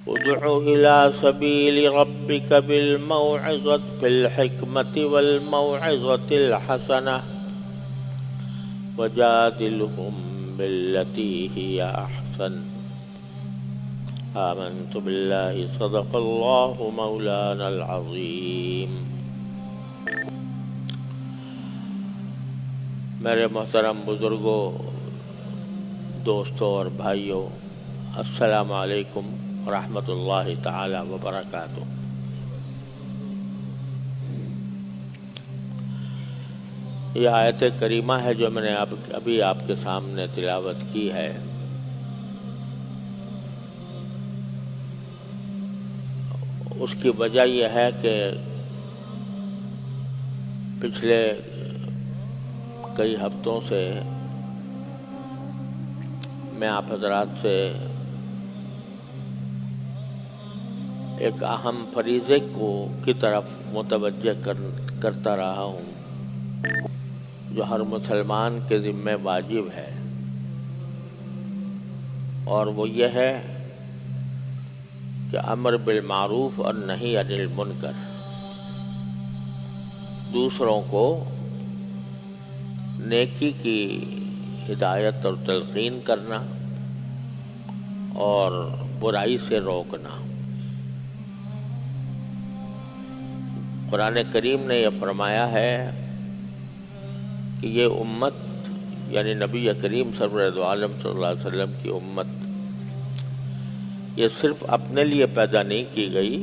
ادع إلى سبيل ربك بالحكمة والموعظة الحسنة وجادلهم بالتي هي أحسن آمنت بالله صدق الله مولانا العظيم. میرے محترم بزرگوں، دوستوں اور بھائیوں، السلام علیکم ورحمۃ اللہ تعالی وبرکاتہ۔ یہ آیت کریمہ ہے جو میں نے ابھی آپ کے سامنے تلاوت کی ہے۔ اس کی وجہ یہ ہے کہ پچھلے کئی ہفتوں سے میں آپ حضرات سے ایک اہم فریضے کی طرف متوجہ کرتا رہا ہوں جو ہر مسلمان کے ذمہ واجب ہے، اور وہ یہ ہے کہ امر بالمعروف اور نہی عن المنکر، دوسروں کو نیکی کی ہدایت اور تلقین کرنا اور برائی سے روکنا۔ قرآن کریم نے یہ فرمایا ہے کہ یہ امت، یعنی نبی کریم سرور عالم صلی اللہ علیہ وسلم کی امت، یہ صرف اپنے لیے پیدا نہیں کی گئی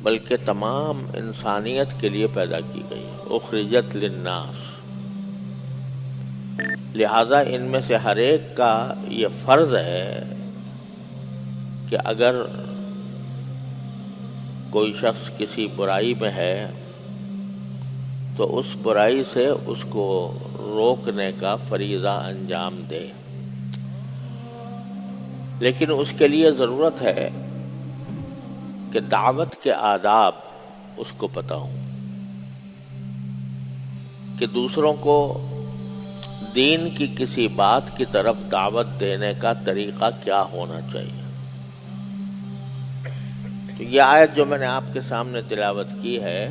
بلکہ تمام انسانیت کے لیے پیدا کی گئی، اخرجت للناس۔ لہذا ان میں سے ہر ایک کا یہ فرض ہے کہ اگر کوئی شخص کسی برائی میں ہے تو اس برائی سے اس کو روکنے کا فریضہ انجام دے، لیکن اس کے لیے ضرورت ہے کہ دعوت کے آداب اس کو پتہ ہوں، کہ دوسروں کو دین کی کسی بات کی طرف دعوت دینے کا طریقہ کیا ہونا چاہیے۔ تو یہ آیت جو میں نے آپ کے سامنے تلاوت کی ہے،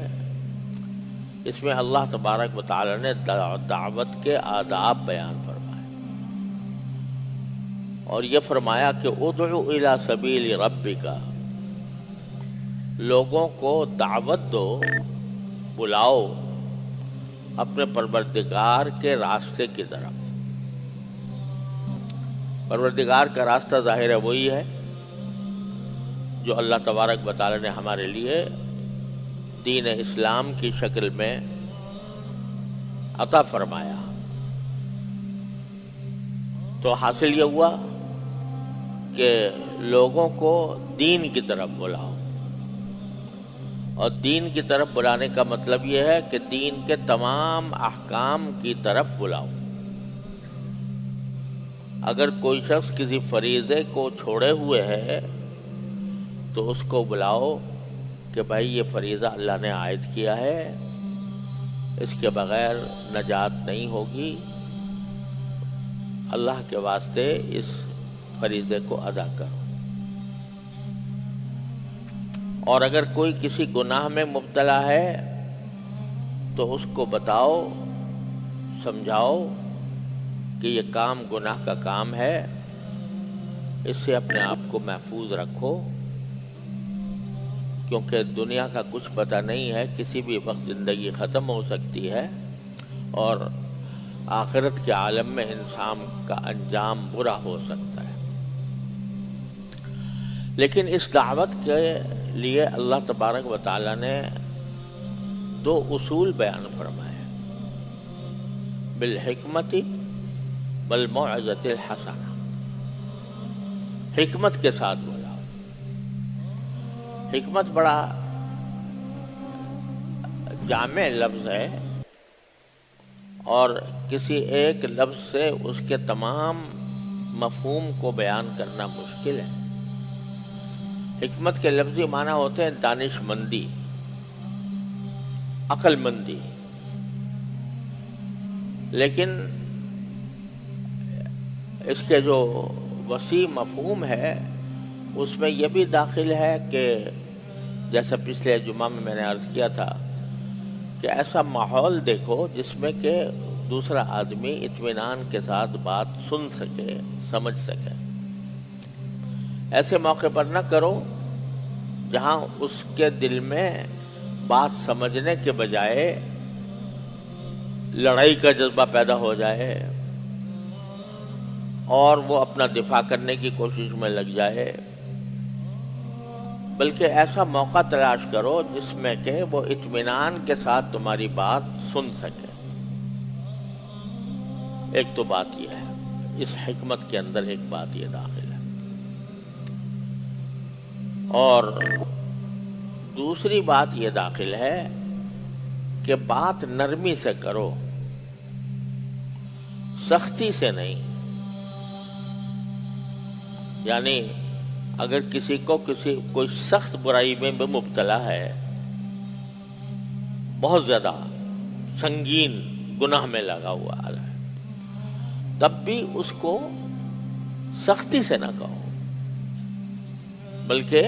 اس میں اللہ تبارک و تعالی نے دعوت کے آداب بیان فرمائے، اور یہ فرمایا کہ ادع الی سبیل ربک، لوگوں کو دعوت دو، بلاؤ اپنے پروردگار کے راستے کی طرف۔ پروردگار کا راستہ ظاہر ہے وہی ہے جو اللہ تبارک و تعالی نے ہمارے لیے دین اسلام کی شکل میں عطا فرمایا۔ تو حاصل یہ ہوا کہ لوگوں کو دین کی طرف بلاؤ، اور دین کی طرف بلانے کا مطلب یہ ہے کہ دین کے تمام احکام کی طرف بلاؤ۔ اگر کوئی شخص کسی فریضے کو چھوڑے ہوئے ہے تو اس کو بلاؤ کہ بھائی یہ فریضہ اللہ نے عائد کیا ہے، اس کے بغیر نجات نہیں ہوگی، اللہ کے واسطے اس فریضے کو ادا کرو۔ اور اگر کوئی کسی گناہ میں مبتلا ہے تو اس کو بتاؤ، سمجھاؤ کہ یہ کام گناہ کا کام ہے، اس سے اپنے آپ کو محفوظ رکھو، کیونکہ دنیا کا کچھ پتہ نہیں ہے، کسی بھی وقت زندگی ختم ہو سکتی ہے، اور آخرت کے عالم میں انسان کا انجام برا ہو سکتا ہے۔ لیکن اس دعوت کے لیے اللہ تبارک و تعالی نے دو اصول بیان فرمائے، بالحکمت والموعظۃ الحسنہ، حکمت کے ساتھ بولا۔ حکمت بڑا جامع لفظ ہے، اور کسی ایک لفظ سے اس کے تمام مفہوم کو بیان کرنا مشکل ہے۔ حکمت کے لفظی معنی ہوتے ہیں دانش مندی، عقل مندی، لیکن اس کے جو وسیع مفہوم ہے اس میں یہ بھی داخل ہے کہ جیسا پچھلے جمعہ میں نے عرض کیا تھا کہ ایسا ماحول دیکھو جس میں کہ دوسرا آدمی اطمینان کے ساتھ بات سن سکے، سمجھ سکے۔ ایسے موقع پر نہ کرو جہاں اس کے دل میں بات سمجھنے کے بجائے لڑائی کا جذبہ پیدا ہو جائے اور وہ اپنا دفاع کرنے کی کوشش میں لگ جائے، بلکہ ایسا موقع تلاش کرو جس میں کہ وہ اطمینان کے ساتھ تمہاری بات سن سکے۔ ایک تو بات یہ ہے، اس حکمت کے اندر ایک بات یہ داخل ہے، اور دوسری بات یہ داخل ہے کہ بات نرمی سے کرو، سختی سے نہیں۔ یعنی اگر کسی کو کوئی سخت برائی میں مبتلا ہے، بہت زیادہ سنگین گناہ میں لگا ہوا ہے، تب بھی اس کو سختی سے نہ کہو، بلکہ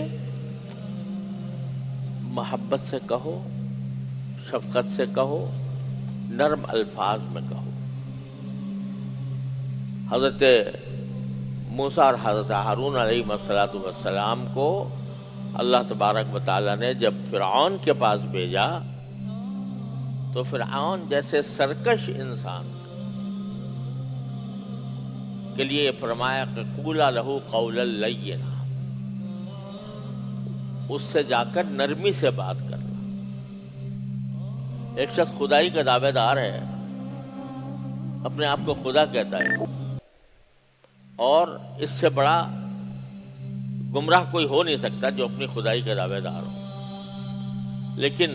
محبت سے کہو، شفقت سے کہو، نرم الفاظ میں کہو۔ حضرت موسیٰ اور حضرت ہارون علیہ السلام کو اللہ تبارک و تعالیٰ نے جب فرعون کے پاس بھیجا تو فرعون جیسے سرکش انسان کے لیے یہ فرمایا کہ قولا لہ قولا لینا، اس سے جا کر نرمی سے بات کرنا۔ ایک شخص خدائی کا دعوے دار ہے، اپنے آپ کو خدا کہتا ہے، اور اس سے بڑا گمراہ کوئی ہو نہیں سکتا جو اپنی خدائی کا دعوے دار ہو، لیکن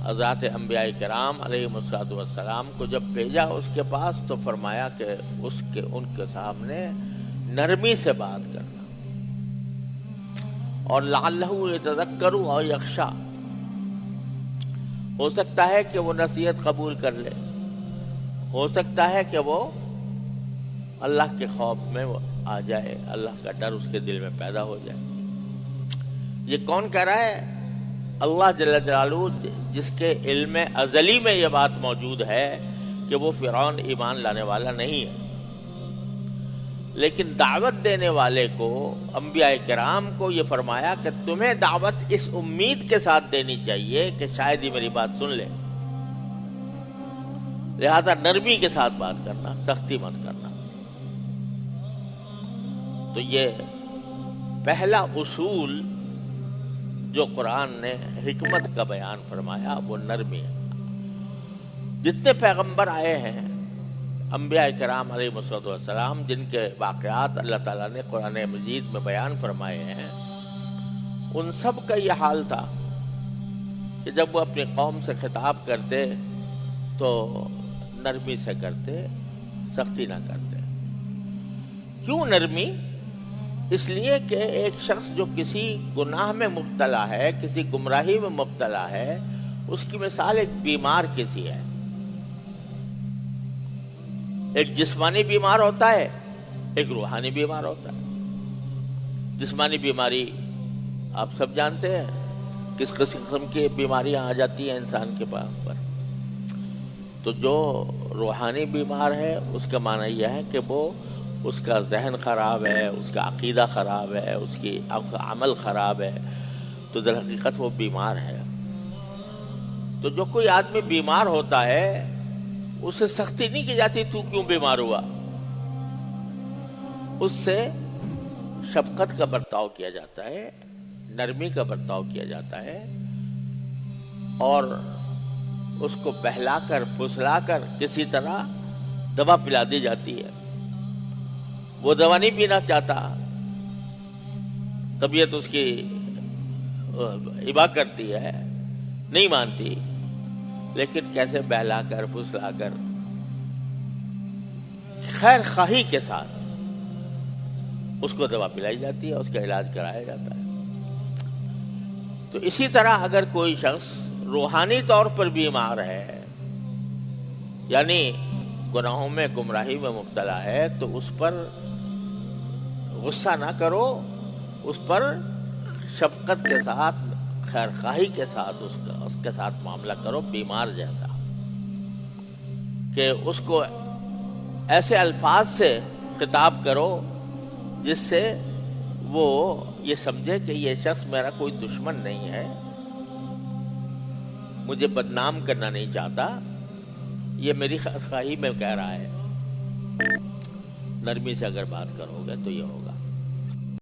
حضرات انبیاء کرام علیہ السلام کو جب بھیجا اس کے پاس تو فرمایا کہ ان کے سامنے نرمی سے بات کرنا، اور لعلہ یتذکر او یخشی، ہو سکتا ہے کہ وہ نصیحت قبول کر لے، ہو سکتا ہے کہ وہ اللہ کے خوف میں وہ آ جائے، اللہ کا ڈر اس کے دل میں پیدا ہو جائے۔ یہ کون کہہ رہا ہے؟ اللہ جل جلالہ، جس کے علم ازلی میں یہ بات موجود ہے کہ وہ فرعون ایمان لانے والا نہیں ہے، لیکن دعوت دینے والے کو، انبیاء کرام کو یہ فرمایا کہ تمہیں دعوت اس امید کے ساتھ دینی چاہیے کہ شاید ہی میری بات سن لے، لہذا نرمی کے ساتھ بات کرنا، سختی مت کرنا۔ تو یہ پہلا اصول جو قرآن نے حکمت کا بیان فرمایا وہ نرمی ہے۔ جتنے پیغمبر آئے ہیں انبیاء کرام علیہ السلام، جن کے واقعات اللہ تعالیٰ نے قرآن مجید میں بیان فرمائے ہیں، ان سب کا یہ حال تھا کہ جب وہ اپنی قوم سے خطاب کرتے تو نرمی سے کرتے، سختی نہ کرتے۔ کیوں نرمی؟ اس لیے کہ ایک شخص جو کسی گناہ میں مبتلا ہے، کسی گمراہی میں مبتلا ہے، اس کی مثال ایک بیمار کسی ہے۔ ایک جسمانی بیمار ہوتا ہے، ایک روحانی بیمار ہوتا ہے۔ جسمانی بیماری آپ سب جانتے ہیں، کس قسم کی بیماریاں آ جاتی ہیں انسان کے پاس پر۔ تو جو روحانی بیمار ہے اس کا معنی یہ ہے کہ وہ اس کا ذہن خراب ہے، اس کا عقیدہ خراب ہے، اس کی عمل خراب ہے، تو در حقیقت وہ بیمار ہے۔ تو جو کوئی آدمی بیمار ہوتا ہے اسے سختی نہیں کی جاتی تو کیوں بیمار ہوا، اس سے شفقت کا برتاؤ کیا جاتا ہے، نرمی کا برتاؤ کیا جاتا ہے، اور اس کو بہلا کر پھسلا کر کسی طرح دوا پلا دی جاتی ہے۔ وہ دوا نہیں پینا چاہتا، طبیعت اس کی ابا کرتی ہے، نہیں مانتی، لیکن کیسے بہلا کر پھسلا کر خیر خواہی کے ساتھ اس کو دوا پلائی جاتی ہے، اس کا علاج کرایا جاتا ہے۔ تو اسی طرح اگر کوئی شخص روحانی طور پر بیمار ہے، یعنی گناہوں میں، گمراہی میں مبتلا ہے، تو اس پر غصہ نہ کرو، اس پر شفقت کے ساتھ، خیر خواہی کے ساتھ اس کے ساتھ معاملہ کرو، بیمار جیسا، کہ اس کو ایسے الفاظ سے خطاب کرو جس سے وہ یہ سمجھے کہ یہ شخص میرا کوئی دشمن نہیں ہے، مجھے بدنام کرنا نہیں چاہتا، یہ میری خواہی میں کہہ رہا ہے۔ نرمی سے اگر بات کرو گے تو یہ ہوگا۔